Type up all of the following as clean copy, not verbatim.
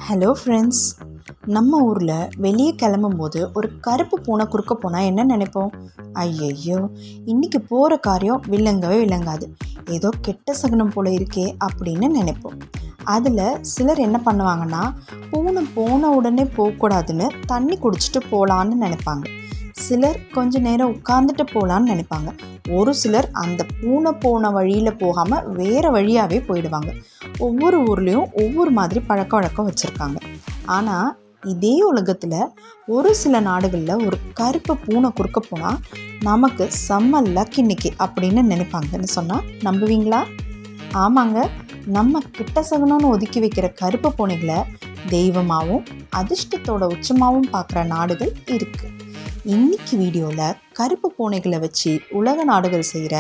Hello friends. நம்ம ஊரில் வெளியே கிளம்பும்போது ஒரு கருப்பு பூனை குறுக்க போனால் என்ன நினைப்போம்? ஐயையோ, இன்றைக்கி போகிற காரியம் விளங்கவே விளங்காது, ஏதோ கெட்ட சகுனம் போல இருக்கே அப்படின்னு நினைப்போம். அதில் சிலர் என்ன பண்ணுவாங்கன்னா, பூனை போன உடனே போகக்கூடாதுன்னு தண்ணி குடிச்சிட்டு போகலான்னு நினைப்பாங்க. சிலர் கொஞ்ச நேரம் உட்காந்துட்டு போகலான்னு நினைப்பாங்க. ஒரு சிலர் அந்த பூனை போன வழியில் போகாமல் வேறு வழியாகவே போயிடுவாங்க. ஒவ்வொரு ஊர்லேயும் ஒவ்வொரு மாதிரி பழக்க வழக்கம் வச்சுருக்காங்க. ஆனால் இதே உலகத்தில் ஒரு சில நாடுகளில் ஒரு கருப்பு பூனை குறுக்க போனால் நமக்கு செம்ம லக் இன்னைக்கு அப்படின்னு நினைப்பாங்கன்னு சொன்னால் நம்புவீங்களா? ஆமாங்க, நம்ம கிட்ட சகுனம்னு ஒதுக்கி வைக்கிற கருப்பு பூனைகளை தெய்வமாகவும் அதிர்ஷ்டத்தோட உச்சமாகவும் பார்க்குற நாடுகள் இருக்குது. இன்னைக்கு வீடியோவில் கருப்பு பூனைகளை வச்சு உலக நாடுகள் செய்கிற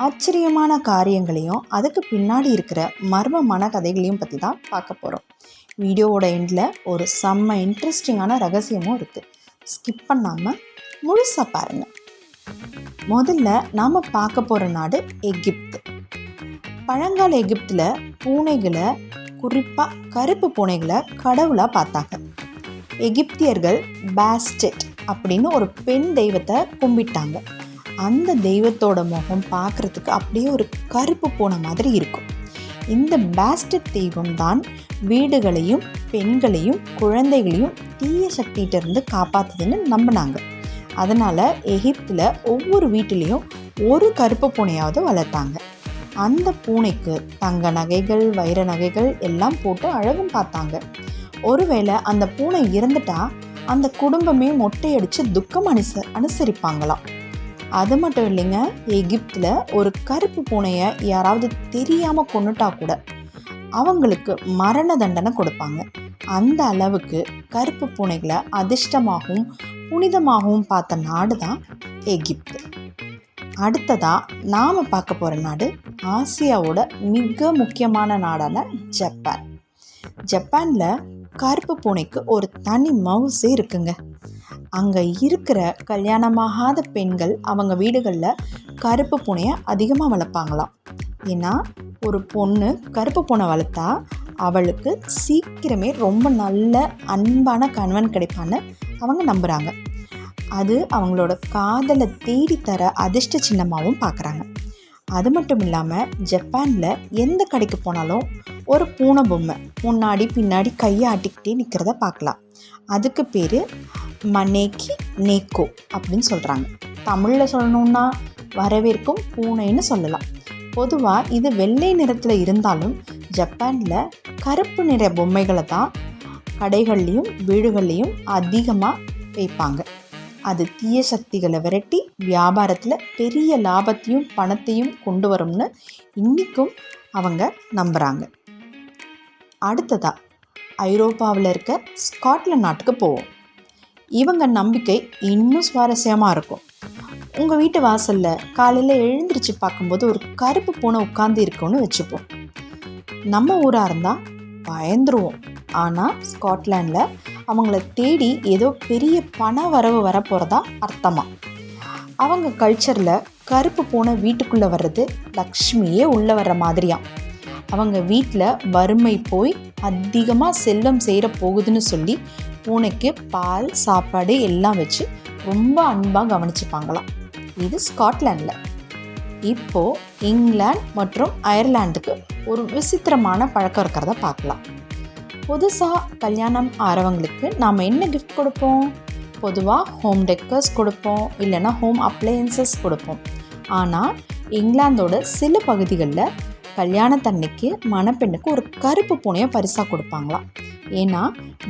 ஆச்சரியமான காரியங்களையும் அதுக்கு பின்னாடி இருக்கிற மர்மமான கதைகளையும் பற்றி தான் பார்க்க போகிறோம். வீடியோவோட எண்டில் ஒரு செம்ம இன்ட்ரெஸ்டிங்கான ரகசியமும் இருக்குது. ஸ்கிப் பண்ணாமல் முழுசாக பாருங்கள். முதல்ல நாம் பார்க்க போகிற நாடு எகிப்து. பழங்கால எகிப்தில் பூனைகளை, குறிப்பாக கருப்பு பூனைகளை கடவுளாக பார்த்தாங்க. எகிப்தியர்கள் பாஸ்டெட் அப்படின்னு ஒரு பெண் தெய்வத்தை கும்பிட்டாங்க. அந்த தெய்வத்தோட முகம் பார்க்குறதுக்கு அப்படியே ஒரு கருப்பு பூனை மாதிரி இருக்கும். இந்த பாஸ்டெட் தெய்வம் தான் வீடுகளையும் பெண்களையும் குழந்தைகளையும் தீய சக்திகிட்டேருந்து காப்பாற்றுதுன்னு நம்பினாங்க. அதனால் எகிப்தில் ஒவ்வொரு வீட்டிலையும் ஒரு கருப்பு பூனையாவது வளர்த்தாங்க. அந்த பூனைக்கு தங்க நகைகள், வைர நகைகள் எல்லாம் போட்டு அழகும் பார்த்தாங்க. ஒருவேளை அந்த பூனை இறந்துட்டா அந்த குடும்பமே மொட்டையடித்து துக்கம் அனுசரிப்பாங்களாம். அது மட்டும் இல்லைங்க, எகிப்தில் ஒரு கருப்பு பூனையை யாராவது தெரியாமல் கொன்னுட்டா கூட அவங்களுக்கு மரண தண்டனை கொடுப்பாங்க. அந்த அளவுக்கு கருப்பு பூனைகளை அதிர்ஷ்டமாகவும் புனிதமாகவும் பார்த்த நாடு தான் எகிப்து. அடுத்ததாக நாம் பார்க்க போகிற நாடு ஆசியாவோட மிக முக்கியமான நாடான ஜப்பான். ஜப்பானில் கருப்பு பூனைக்கு ஒரு தனி மவுசே இருக்குங்க. அங்கே இருக்கிற கல்யாணமாகாத பெண்கள் அவங்க வீடுகளில் கருப்பு பூனையை அதிகமாக வளர்ப்பாங்களாம். ஏன்னா ஒரு பொண்ணு கருப்பு பூனை வளர்த்தா அவளுக்கு சீக்கிரமே ரொம்ப நல்ல அன்பான கணவன் கிடைப்பான்னு அவங்க நம்புகிறாங்க. அது அவங்களோட காதலை தேடித்தர அதிர்ஷ்ட சின்னமாகவும் பார்க்குறாங்க. அது மட்டும் இல்லாமல் ஜப்பானில் எந்த கடைக்கு போனாலும் ஒரு பூனை பொம்மை முன்னாடி பின்னாடி கையை ஆட்டிக்கிட்டே நிற்கிறத பார்க்கலாம். அதுக்கு பேர் மனேக்கி நேக்கோ அப்படின்னு சொல்கிறாங்க. தமிழில் சொல்லணுன்னா வரவேற்கும் பூனைன்னு சொல்லலாம். பொதுவாக இது வெள்ளை நிறத்தில் இருந்தாலும் ஜப்பானில் கருப்பு நிற பொம்மைகளை தான் கடைகள்லேயும் வீடுகள்லேயும் அதிகமாக வைப்பாங்க. அது தீய சக்திகளை விரட்டி வியாபாரத்தில் பெரிய லாபத்தையும் பணத்தையும் கொண்டு வரும்னு இன்றைக்கும் அவங்க நம்புகிறாங்க. அடுத்ததாக ஐரோப்பாவில் இருக்க ஸ்காட்லாந்து நாட்டுக்கு போவோம். இவங்க நம்பிக்கை இன்னும் சுவாரஸ்யமாக இருக்கும். உங்கள் வீட்டு வாசலில் காலையில் எழுந்திரிச்சு பார்க்கும்போது ஒரு கருப்பு பூனை உட்காந்து இருக்குன்னு வச்சுப்போம். நம்ம ஊராக இருந்தால் பயந்துருவோம். ஆனால் ஸ்காட்லாண்டில் அவங்கள தேடி ஏதோ பெரிய பண வரவு வரப்போகிறதா அர்த்தமாக. அவங்க கல்ச்சரில் கருப்பு பூனை வீட்டுக்குள்ளே வர்றது லக்ஷ்மியே உள்ளே வர்ற மாதிரியாம். அவங்க வீட்டில் வறுமை போய் அதிகமாக செல்வம் சேர போகுதுன்னு சொல்லி பூனைக்கு பால், சாப்பாடு எல்லாம் வச்சு ரொம்ப அன்பாக கவனிச்சுப்பாங்களாம். இது ஸ்காட்லாண்டில். இப்போது இங்கிலாந்து மற்றும் அயர்லாண்டுக்கு ஒரு விசித்திரமான பழக்கம் இருக்கிறத பார்க்கலாம். புதுசாக கல்யாணம் ஆகிறவங்களுக்கு நாம் என்ன கிஃப்ட் கொடுப்போம்? பொதுவாக ஹோம் டெக்கர்ஸ் கொடுப்போம், இல்லைன்னா ஹோம் அப்ளையன்சஸ் கொடுப்போம். ஆனால் இங்கிலாந்தோட சில பகுதிகளில் கல்யாணத்தன்னைக்கு மணப்பெண்ணுக்கு ஒரு கருப்பு பூனையை பரிசாக கொடுப்பாங்களாம். ஏன்னா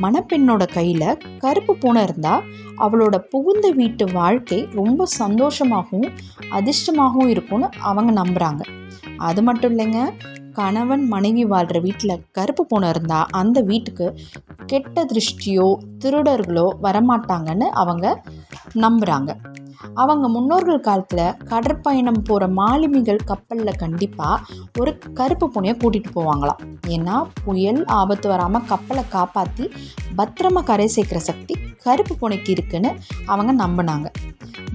மணப்பெண்ணோட கையில் கருப்பு பூனை இருந்தால் அவளோட புகுந்த வீட்டு வாழ்க்கை ரொம்ப சந்தோஷமாகவும் அதிர்ஷ்டமாகவும் இருக்கும்னு அவங்க நம்புகிறாங்க. அது மட்டும் இல்லைங்க, கணவன் மனைவி வாழ்கிற வீட்டில் கருப்பு பூனை இருந்தால் அந்த வீட்டுக்கு கெட்ட திருஷ்டியோ திருடர்களோ வரமாட்டாங்கன்னு அவங்க நம்புகிறாங்க. அவங்க முன்னோர்கள் காலத்தில் கடற்பயணம் போகிற மாலுமிகள் கப்பலில் கண்டிப்பாக ஒரு கருப்பு பூனையை கூட்டிகிட்டு போவாங்களாம். ஏன்னா புயல் ஆபத்து வராமல் கப்பலை காப்பாற்றி பத்திரமா கரை சேர்க்குற சக்தி கருப்பு பூனைக்கு இருக்குன்னு அவங்க நம்பினாங்க.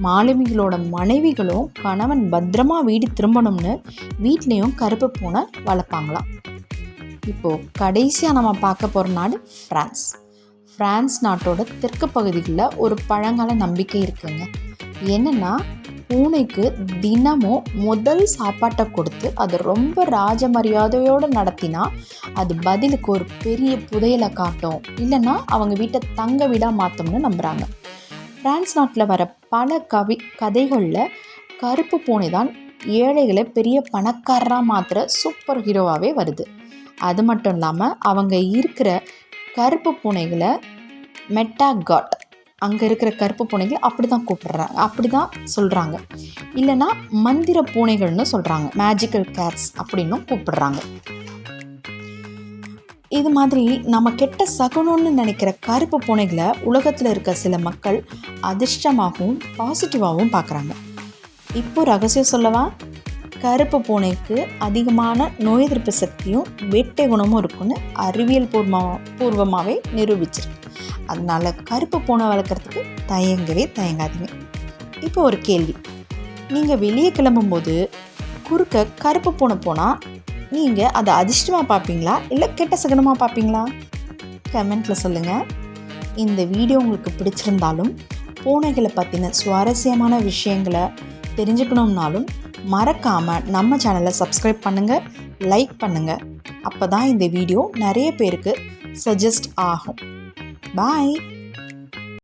மாலுமிகளோட மனைவிகளும் கணவன் பத்திரமா வீடு திரும்பணும்னு வீட்லேயும் கருப்பு பூனை வளர்ப்பாங்களாம். இப்போது கடைசியாக நம்ம பார்க்க போகிற நாடு ஃப்ரான்ஸ். ஃப்ரான்ஸ் நாட்டோட தெற்கு பகுதிகளில் ஒரு பழங்கால நம்பிக்கை இருக்குங்க. என்னென்னா, பூனைக்கு தினமும் முதல் சாப்பாட்டை கொடுத்து அது ரொம்ப ராஜ மரியாதையோடு நடத்தினா அது பதிலுக்கு ஒரு பெரிய புதையலை காட்டும், இல்லைன்னா அவங்க வீட்டை தங்க வீடாக மாற்றோம்னு நம்புகிறாங்க. ஃப்ரான்ஸ் நாட்டில் வர பல கதைகளில் கருப்பு பூனை தான் ஏழைகளை பெரிய பணக்காரராக மாற்றுற சூப்பர் ஹீரோவாகவே வருது. அது மட்டும் இல்லாமல் அவங்க இருக்கிற கருப்பு பூனைகளை மெட்டாகாட், அங்கே இருக்கிற கருப்பு பூனைகள் அப்படி தான் கூப்பிடுறாங்க, அப்படி தான் சொல்கிறாங்க. இல்லைன்னா மந்திர பூனைகள்னு சொல்கிறாங்க, மேஜிக்கல் கேட்ஸ் அப்படின்னும் கூப்பிடுறாங்க. இது மாதிரி நம்ம கெட்ட சகுனம்னு நினைக்கிற கருப்பு பூனைகளை உலகத்தில் இருக்க சில மக்கள் அதிர்ஷ்டமாகவும் பாசிட்டிவாகவும் பார்க்குறாங்க. இப்போ ரகசியம் சொல்லவா? கருப்பு பூனைக்கு அதிகமான நோய் எதிர்ப்பு சக்தியும் வேட்டை குணமும் இருக்குன்னு அறிவியல் பூர்வமாகவே நிரூபிச்சிருக்கு. அதனால் கருப்பு பூனை வளர்க்குறதுக்கு தயங்காதீங்க. இப்போ ஒரு கேள்வி, நீங்கள் வெளியே கிளம்பும்போது குறுக்க கருப்பு பூனை போனால் நீங்கள் அதை அதிர்ஷ்டமாக பார்ப்பீங்களா இல்லை கெட்ட சகுனமாக பார்ப்பீங்களா? கமெண்ட்டில் சொல்லுங்கள். இந்த வீடியோ உங்களுக்கு பிடிச்சிருந்தாலும் பூனைகளை பற்றின சுவாரஸ்யமான விஷயங்களை தெரிஞ்சுக்கணும்னாலும் மறக்காமல் நம்ம சேனலை சப்ஸ்கிரைப் பண்ணுங்கள், லைக் பண்ணுங்கள். அப்போ தான் இந்த வீடியோ நிறைய பேருக்கு சஜஸ்ட் ஆகும். பாய்.